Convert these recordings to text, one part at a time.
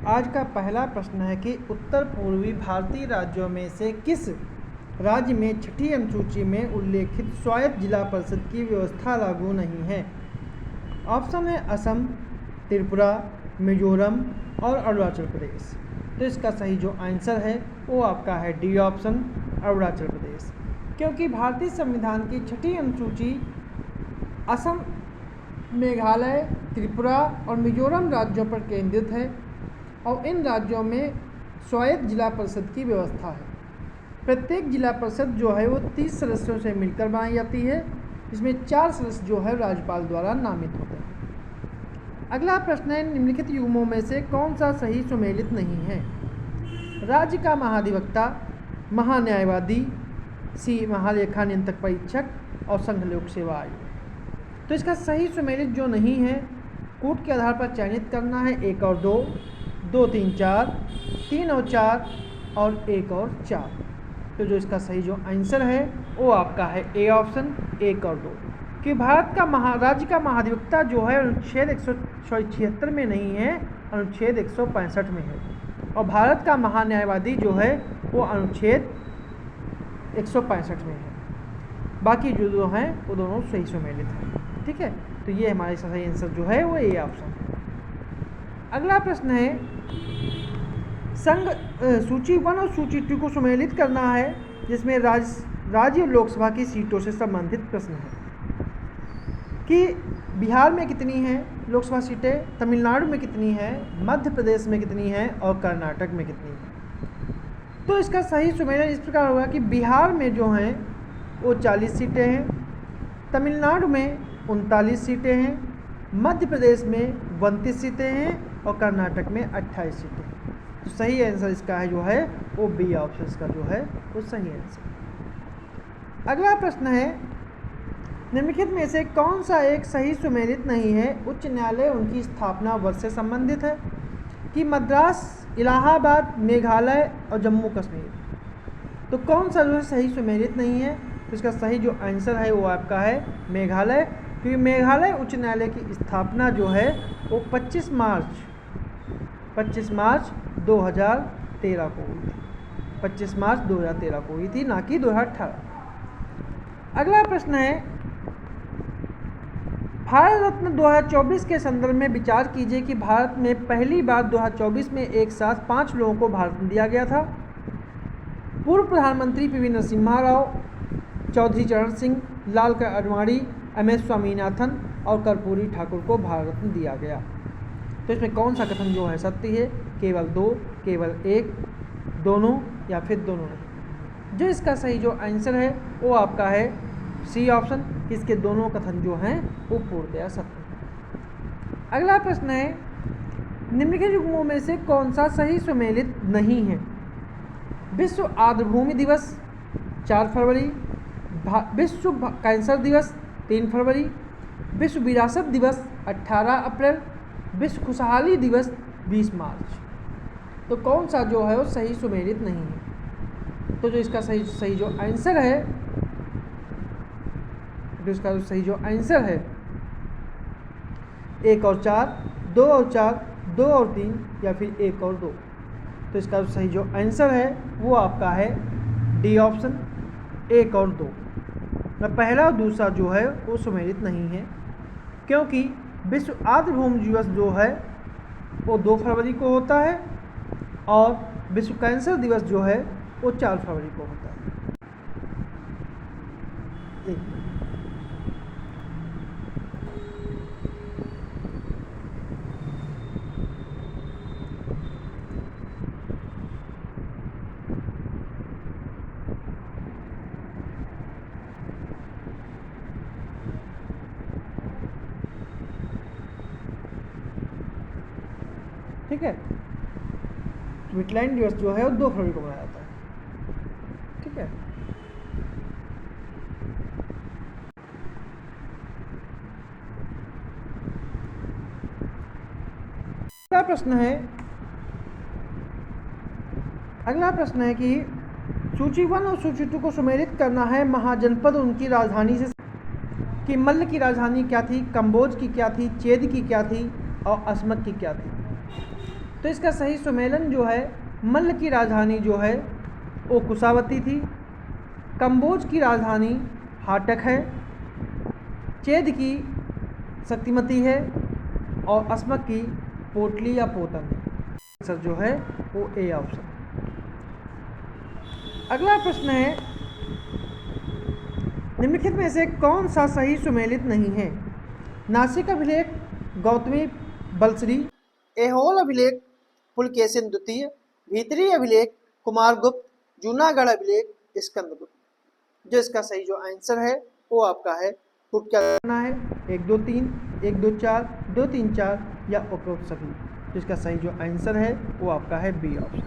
आज का पहला प्रश्न है कि उत्तर पूर्वी भारतीय राज्यों में से किस राज्य में छठी अनुसूची में उल्लेखित स्वायत्त जिला परिषद की व्यवस्था लागू नहीं है। ऑप्शन है असम, त्रिपुरा, मिजोरम और अरुणाचल प्रदेश। तो इसका सही जो आंसर है वो आपका है डी ऑप्शन, अरुणाचल प्रदेश। क्योंकि भारतीय संविधान की छठी अनुसूची असम, मेघालय, त्रिपुरा और मिजोरम राज्यों पर केंद्रित है और इन राज्यों में स्वायत्त जिला परिषद की व्यवस्था है। प्रत्येक जिला परिषद जो है वो 30 सदस्यों से मिलकर बनाई जाती है, जिसमें 4 सदस्य जो है राज्यपाल द्वारा नामित होते हैं। अगला प्रश्न है, निम्नलिखित युग्मों में से कौन सा सही सुमेलित नहीं है। राज्य का महाधिवक्ता, महान्यायवादी, सी महालेखा नियंत्रक परीक्षक और संघ लोक सेवा आयोग। तो इसका सही सुमेलित जो नहीं है, कूट के आधार पर चयनित करना है 1 और 2, 2, 3, 4, 3 और 4 और 1 और 4। तो जो इसका सही जो आंसर है वो आपका है ए ऑप्शन, 1 और 2। कि भारत का राज्य का महाधिवक्ता जो है अनुच्छेद 176 में नहीं है, अनुच्छेद 165 में है। और भारत का महान्यायवादी जो है वो अनुच्छेद 165 में है। बाकी जो हैं वो दोनों सही सुमेलित हैं। ठीक है, तो ये हमारे सही आंसर जो है वो ए ऑप्शन है। अगला प्रश्न है, संघ सूची 1 और सूची 2 को सुमेलित करना है, जिसमें राज्य लोकसभा की सीटों से संबंधित प्रश्न है कि बिहार में कितनी हैं लोकसभा सीटें, तमिलनाडु में कितनी हैं, मध्य प्रदेश में कितनी हैं और कर्नाटक में कितनी हैं। तो इसका सही सुमेलन इस प्रकार होगा कि बिहार में जो हैं वो 40 सीटें हैं, तमिलनाडु में 39 सीटें हैं, मध्य प्रदेश में 32 सीटें हैं और कर्नाटक में 28 सीटें हैं। तो सही आंसर इसका है जो है वो बी ऑप्शन का जो है वो सही आंसर। अगला प्रश्न है, निम्नलिखित में से कौन सा एक सही सुमेलित नहीं है। उच्च न्यायालय उनकी स्थापना वर्ष से संबंधित है कि मद्रास, इलाहाबाद, मेघालय और जम्मू कश्मीर। तो कौन सा जो है सही सुमेलित नहीं है। तो इसका सही जो आंसर है वो आपका है मेघालय, क्योंकि मेघालय उच्च न्यायालय की स्थापना जो है वो 25 मार्च 2013 को हुई थी। 25 मार्च 2013 को हुई थी, ना कि 2018। अगला प्रश्न है, भारत रत्न 2024 के संदर्भ में विचार कीजिए कि भारत में पहली बार 2024 में एक साथ 5 लोगों को भारत रत्न दिया गया था। पूर्व प्रधानमंत्री पी.वी. नरसिम्हा राव, चौधरी चरण सिंह, लाल अडवाणी, एम.एस. स्वामीनाथन और कर्पूरी ठाकुर को भारत रत्न दिया गया। तो इसमें कौन सा कथन जो है सत्य है, केवल 2, केवल 1, दोनों या फिर दोनों नहीं। जो इसका सही जो आंसर है वो आपका है सी ऑप्शन, कि इसके दोनों कथन जो हैं वो पूर्णतया सत्य है। अगला प्रश्न है, निम्नलिखित युग्मों में से कौन सा सही सुमेलित नहीं है। विश्व आर्द्रभूमि दिवस 4 फरवरी, विश्व कैंसर दिवस 3 फरवरी, विश्व विरासत दिवस 18 अप्रैल, विश्व खुशहाली दिवस 20 मार्च। तो कौन सा जो है वो सही सुमेलित नहीं है। तो जो इसका सही जो आंसर है, तो इसका जो सही जो आंसर है 1 और 4, 2 और 4, 2 और 3 या फिर 1 और 2। तो इसका जो सही जो आंसर है वो आपका है डी ऑप्शन, 1 और 2। पहला और दूसरा जो है वो सुमेलित नहीं है, क्योंकि विश्व आर्द्रभूमि दिवस जो है वो 2 फरवरी को होता है और विश्व कैंसर दिवस जो है वो 4 फरवरी को होता है। ठीक है, ट्विटलैंड दिवस जो है वो 2 फरवरी को मनाया जाता है। ठीक है, अगला प्रश्न है कि सूची 1 और सूची 2 को सुमेलित करना है। महाजनपद उनकी राजधानी से कि मल्ल की राजधानी क्या थी, कंबोज की क्या थी, चेद की क्या थी और अस्मक की क्या थी। तो इसका सही सुमेलन जो है, मल्ल की राजधानी जो है वो कुशावती थी, कंबोज की राजधानी हाटक है, चेद की शक्तिमती है और अस्मक की पोटली या पोतन है। आंसर जो है वो ए ऑप्शन। अगला प्रश्न है, निम्नलिखित में से कौन सा सही सुमेलित नहीं है? नासिक अभिलेख गौतमी बलश्री, ऐहोल अभिलेख पुलकेशिन द्वितीय, भीतरी अभिलेख कुमारगुप्त, जूनागढ़ अभिलेख स्कंदगुप्त। जो इसका सही जो आंसर है वो आपका है, पुट क्या करना है, 1 2 3, 1 2 4, 2 3 4 या उपरोक्त सभी। जिसका सही जो आंसर है वो आपका है बी ऑप्शन,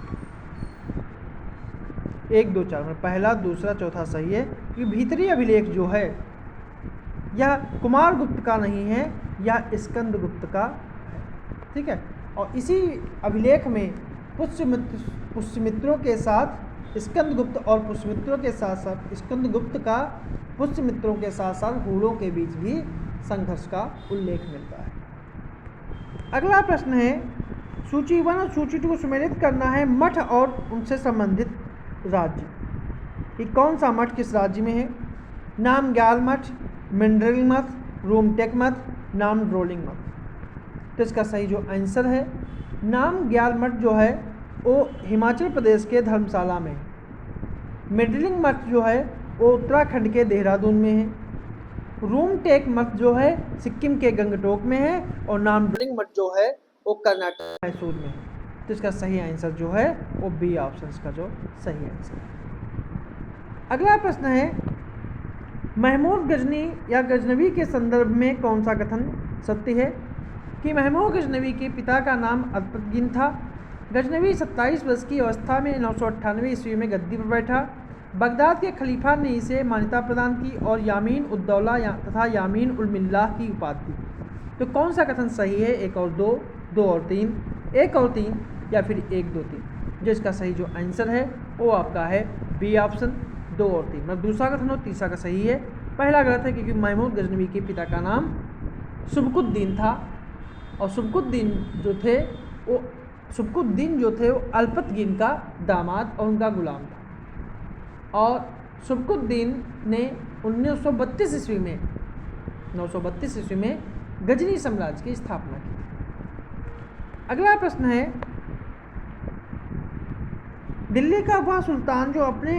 1 2 4 में पहला दूसरा चौथा सही है। कि भीतरी अभिलेख जो है यह कुमारगुप्त का नहीं है, यह स्कंदगुप्त का है। ठीक है, और इसी अभिलेख में पुष्यमित्रों के साथ स्कंदगुप्त और पुष्यमित्रों के साथ साथ स्कंदगुप्त का पुष्यमित्रों के साथ साथ हूणों के बीच भी संघर्ष का उल्लेख मिलता है। अगला प्रश्न है, सूची 1 और सूची 2 को सुमेलित करना है मठ और उनसे संबंधित राज्य। कि कौन सा मठ किस राज्य में है? नामग्याल मठ, मिंडरिंग मठ, रोमटेक मठ, नामड्रोलिंग मठ। तो इसका सही जो आंसर है, नामग्याल मठ जो है वो हिमाचल प्रदेश के धर्मशाला में है। मिंडरिंग मठ जो है वो उत्तराखंड के देहरादून में है। रोमटेक मठ जो है सिक्किम के गंगटोक में है और नामड्रोलिंग मठ जो है वो कर्नाटक मैसूर में है। तो इसका सही आंसर जो है वो बी ऑप्शन इसका जो सही आंसर है। अगला प्रश्न है, महमूद गजनी या गजनवी के संदर्भ में कौन सा कथन सत्य है? कि महमूद गजनवी के पिता का नाम अल्पतगीन था। गजनवी 27 वर्ष की अवस्था में 998 ईस्वी में गद्दी पर बैठा। बगदाद के खलीफा ने इसे मान्यता प्रदान की और यामीन उद्दौला तथा यामीन उल मिल्लाह की उपाधि दी। तो कौन सा कथन सही है? 1 और 2, 2 और 3, 1 और 3 या फिर 1 2 3। जो इसका सही जो आंसर है वो आपका है बी ऑप्शन, 2 और 3। मतलब दूसरा कथन और तीसरा का सही है, पहला गलत है क्योंकि महमूद गजनवी के पिता का नाम सुबकुद्दीन था और सुबकुद्दीन जो थे वो अल्पतगीन का दामाद और उनका गुलाम था। और सुबकुद्दीन ने 932 ईस्वी में गजनी साम्राज्य की स्थापना की। अगला प्रश्न है, दिल्ली का वह सुल्तान जो अपने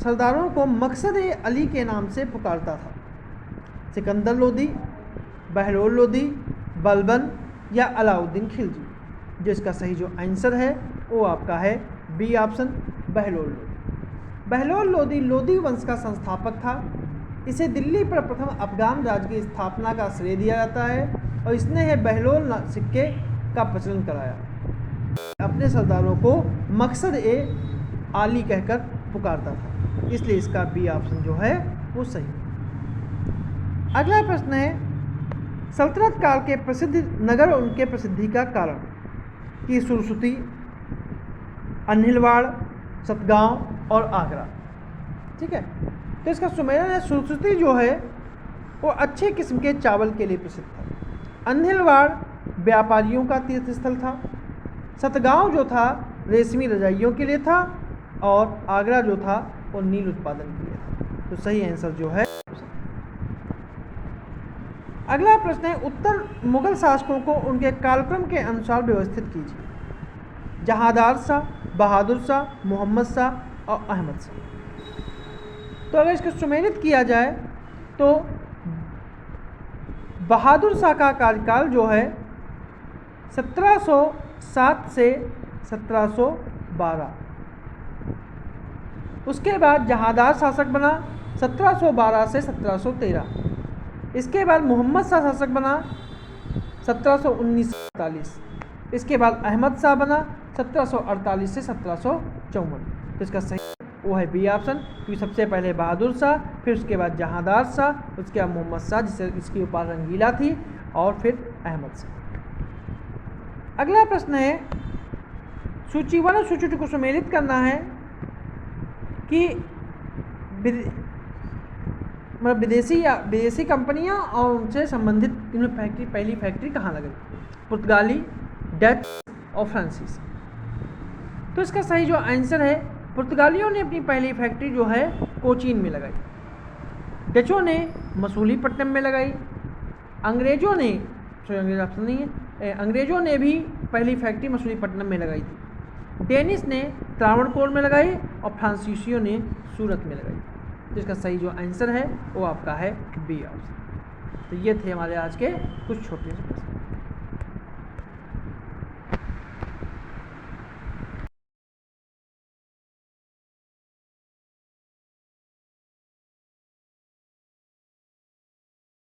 सरदारों को मकसद अली के नाम से पुकारता था? सिकंदर लोदी, बहलोल लोदी, बलबन या अलाउद्दीन खिलजी। जिसका सही जो आंसर है वो आपका है बी ऑप्शन, बहलोल लोदी। बहलोल लोदी लोदी वंश का संस्थापक था। इसे दिल्ली पर प्रथम अफगान राज्य की स्थापना का श्रेय दिया जाता है और इसने है बहलोल सिक्के का प्रचलन कराया। अपने सरदारों को मकसद आली कहकर पुकारता था, इसलिए इसका बी ऑप्शन जो है वो सही है। अगला प्रश्न है, सल्तनत काल के प्रसिद्ध नगर और उनके प्रसिद्धि का कारण? कि सुरसुती, अन्हिलवाड़, सतगांव और आगरा। ठीक है, तो इसका सुमेलन है, सुरसुती जो है वो अच्छे किस्म के चावल के लिए प्रसिद्ध था। अन्हिलवाड़ व्यापारियों का तीर्थ स्थल था। सतगांव जो था रेशमी रजाइयों के लिए था और आगरा जो था वो नील उत्पादन के लिए था। तो सही आंसर जो है। अगला प्रश्न है, उत्तर मुगल शासकों को उनके कालक्रम के अनुसार व्यवस्थित कीजिए। जहांदार शाह, बहादुर शाह, मोहम्मद शाह और अहमद शाह। तो अगर इसको सुमेलित किया जाए तो बहादुर शाह का कार्यकाल जो है 1707 से 1712। उसके बाद जहांदार शासक बना 1712 से 1713। इसके बाद मोहम्मद शाह शासक बना 1719 से 1748। इसके बाद अहमद शाह बना 1748 से 1754। तो इसका सही वो है बी ऑप्शन, क्योंकि सबसे पहले बहादुर शाह, फिर उसके बाद जहांदार शाह, उसके बाद मोहम्मद शाह जिसे इसकी उपाधि रंगीला थी, और फिर अहमद शाह। अगला प्रश्न है, सूची 1 और सूची 2 को सुमेलित करना है कि मतलब विदेशी कंपनियां और उनसे संबंधित पहली फैक्ट्री कहाँ लगी? पुर्तगाली, डच, और फ्रांसीसी। तो इसका सही जो आंसर है, पुर्तगालियों ने अपनी पहली फैक्ट्री जो है कोचीन में लगाई, डचों ने मसूलीपट्टनम में लगाई, अंग्रेजों ने, सॉरी अंग्रेज ऑप्शन नहीं है, अंग्रेजों ने भी पहली फैक्ट्री मसूलीपट्टनम में लगाई थी, डेनिस ने त्रावणकोर में लगाई और फ्रांसीसियों ने सूरत में लगाई। तो इसका सही जो आंसर है वो आपका है बी ऑप्शन। तो ये थे हमारे आज के कुछ छोटे से प्रश्न।